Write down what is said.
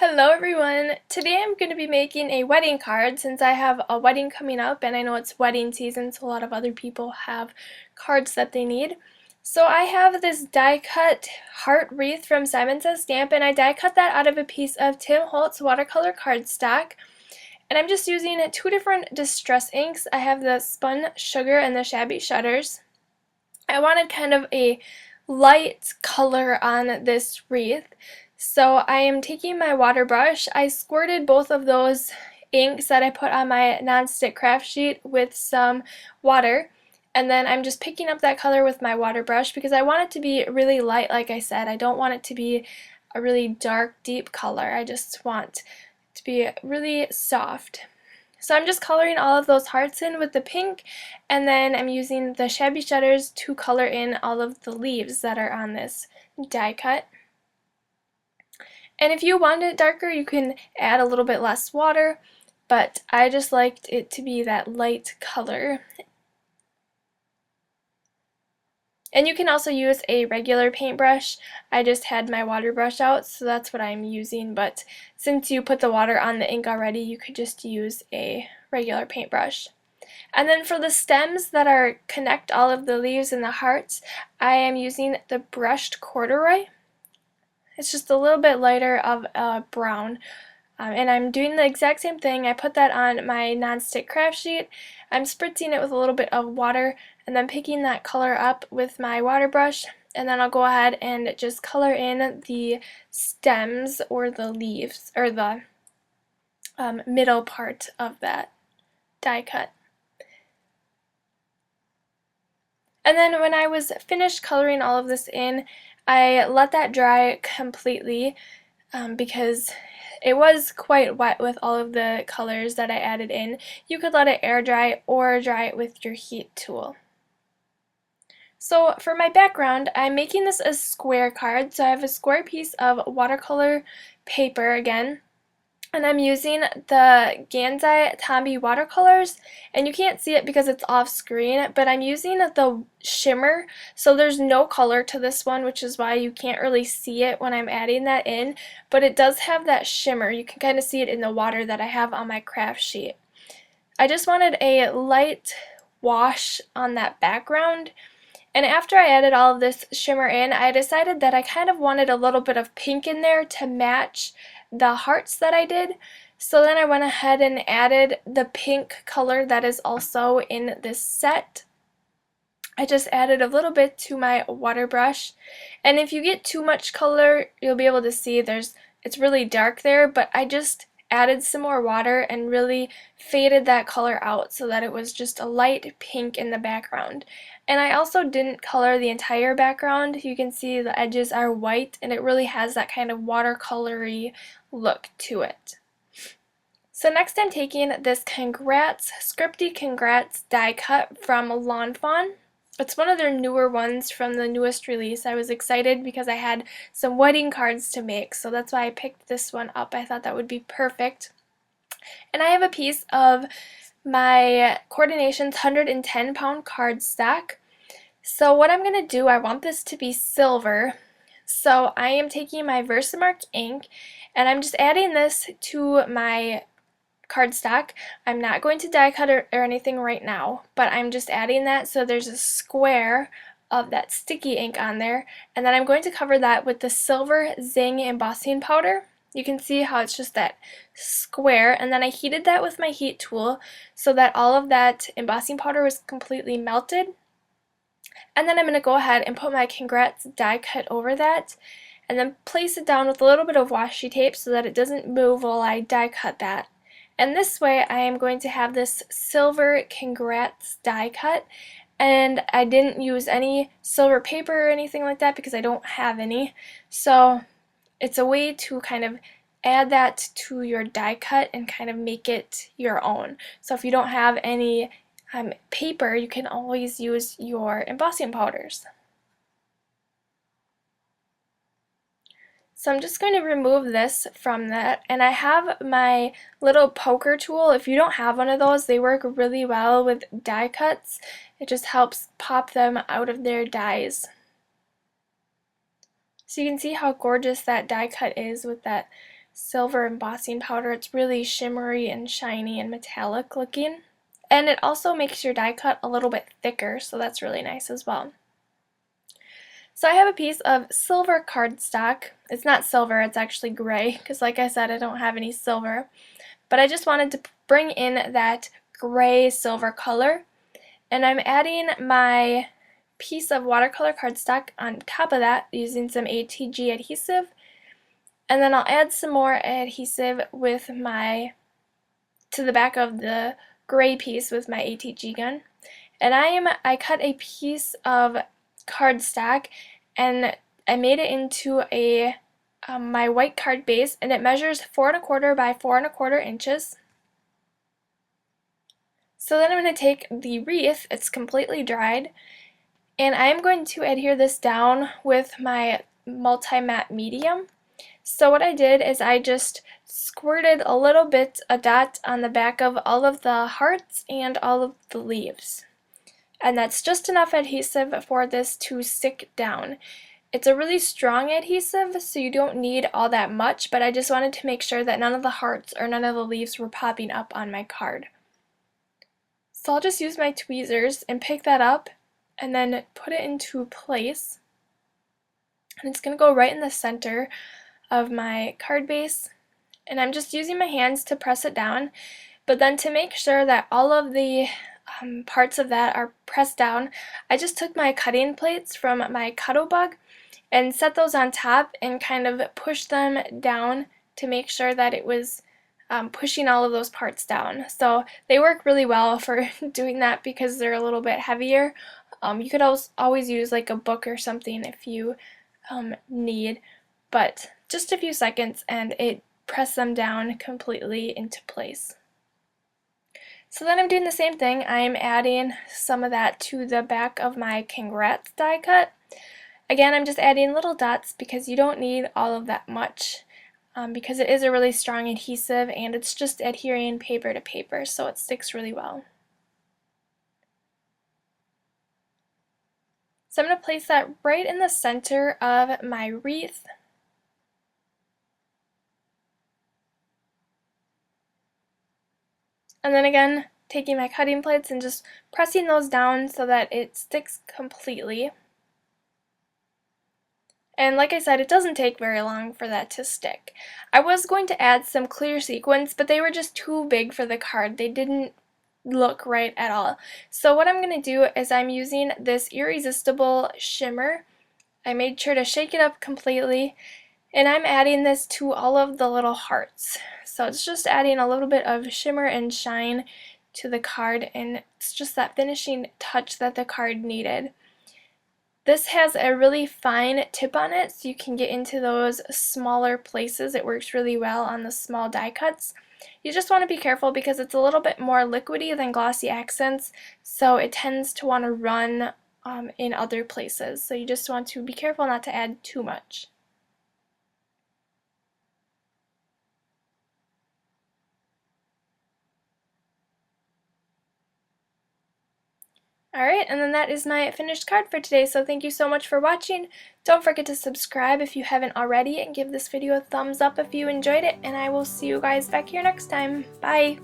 Hello everyone! Today I'm going to be making a wedding card since I have a wedding coming up and I know it's wedding season, so a lot of other people have cards that they need. So I have this die cut heart wreath from Simon Says Stamp, and I die cut that out of a piece of Tim Holtz watercolor cardstock. And I'm just using two different distress inks. I have the Spun Sugar and the Shabby Shutters. I wanted kind of a light color on this wreath. So I am taking my water brush. I squirted both of those inks that I put on my nonstick craft sheet with some water, and then I'm just picking up that color with my water brush because I want it to be really light. Like I said, I don't want it to be a really dark, deep color. I just want it to be really soft. So I'm just coloring all of those hearts in with the pink, and then I'm using the Shabby Shutters to color in all of the leaves that are on this die cut. And if you want it darker, you can add a little bit less water, but I just liked it to be that light color. And you can also use a regular paintbrush. I just had my water brush out, so that's what I'm using, but since you put the water on the ink already, you could just use a regular paintbrush. And then for the stems that are connect all of the leaves and the hearts, I am using the brushed corduroy. It's just a little bit lighter of a brown. And I'm doing the exact same thing. I put that on my nonstick craft sheet. I'm spritzing it with a little bit of water and then picking that color up with my water brush, and then I'll go ahead and just color in the stems or the leaves or the middle part of that die cut. And then when I was finished coloring all of this in, I let that dry completely because it was quite wet with all of the colors that I added in. You could let it air dry or dry it with your heat tool. So for my background, I'm making this a square card. So I have a square piece of watercolor paper again, and I'm using the Gansai Tomby watercolors, and you can't see it because it's off screen, but I'm using the shimmer, so there's no color to this one, which is why you can't really see it when I'm adding that in, but it does have that shimmer. You can kind of see it in the water that I have on my craft sheet. I just wanted a light wash on that background, and after I added all of this shimmer in, I decided that I kind of wanted a little bit of pink in there to match the hearts that I did. So then I went ahead and added the pink color that is also in this set. I just added a little bit to my water brush, and if you get too much color, you'll be able to see it's really dark there, but I just added some more water and really faded that color out so that it was just a light pink in the background. And I also didn't color the entire background. You can see the edges are white, and it really has that kind of watercolory look to it. So next I'm taking this Scripty Congrats die cut from Lawn Fawn. It's one of their newer ones from the newest release. I was excited because I had some wedding cards to make, so that's why I picked this one up. I thought that would be perfect. And I have a piece of my Coordinations 110-pound cardstock. So what I'm going to do, I want this to be silver. So I am taking my Versamark ink and I'm just adding this to my cardstock. I'm not going to die cut or anything right now, but I'm just adding that so there's a square of that sticky ink on there, and then I'm going to cover that with the Silver Zing embossing powder. You can see how it's just that square, and then I heated that with my heat tool so that all of that embossing powder was completely melted. And then I'm going to go ahead and put my Congrats die cut over that, and then place it down with a little bit of washi tape so that it doesn't move while I die cut that. And this way I am going to have this silver Congrats die cut, and I didn't use any silver paper or anything like that because I don't have any. So it's a way to kind of add that to your die cut and kind of make it your own. So if you don't have any paper, you can always use your embossing powders. So I'm just going to remove this from that, and I have my little poker tool. If you don't have one of those, they work really well with die cuts. It just helps pop them out of their dies. So you can see how gorgeous that die cut is with that silver embossing powder. It's really shimmery and shiny and metallic looking. And it also makes your die cut a little bit thicker, so that's really nice as well. So I have a piece of silver cardstock. It's not silver, it's actually gray, because like I said, I don't have any silver. But I just wanted to bring in that gray silver color. And I'm adding my piece of watercolor cardstock on top of that using some ATG adhesive. And then I'll add some more adhesive with to the back of the gray piece with my ATG gun. And I cut a piece of cardstock and I made it into my white card base, and it measures 4 1/4 by 4 1/4 inches. So then I'm going to take the wreath, it's completely dried, and I'm going to adhere this down with my multi-matte medium. So what I did is I just squirted a dot on the back of all of the hearts and all of the leaves. And that's just enough adhesive for this to stick down. It's a really strong adhesive, so you don't need all that much, but I just wanted to make sure that none of the hearts or none of the leaves were popping up on my card. So I'll just use my tweezers and pick that up and then put it into place. And it's going to go right in the center of my card base. And I'm just using my hands to press it down, but then to make sure that all of the parts of that are pressed down, I just took my cutting plates from my Cuttlebug and set those on top and kind of pushed them down to make sure that it was pushing all of those parts down. So they work really well for doing that because they're a little bit heavier. You could always use like a book or something if you need, but just a few seconds and it pressed them down completely into place. So then I'm doing the same thing. I'm adding some of that to the back of my Congrats die cut. Again, I'm just adding little dots because you don't need all of that much because it is a really strong adhesive and it's just adhering paper to paper, so it sticks really well. So I'm going to place that right in the center of my wreath. And then again, taking my cutting plates and just pressing those down so that it sticks completely. And like I said, it doesn't take very long for that to stick. I was going to add some clear sequins, but they were just too big for the card. They didn't look right at all. So what I'm going to do is I'm using this Irresistible shimmer. I made sure to shake it up completely, and I'm adding this to all of the little hearts. So it's just adding a little bit of shimmer and shine to the card, and it's just that finishing touch that the card needed. This has a really fine tip on it, so you can get into those smaller places. It works really well on the small die cuts. You just want to be careful because it's a little bit more liquidy than glossy accents, so it tends to want to run in other places. So you just want to be careful not to add too much. Alright, and then that is my finished card for today, so thank you so much for watching. Don't forget to subscribe if you haven't already, and give this video a thumbs up if you enjoyed it, and I will see you guys back here next time. Bye!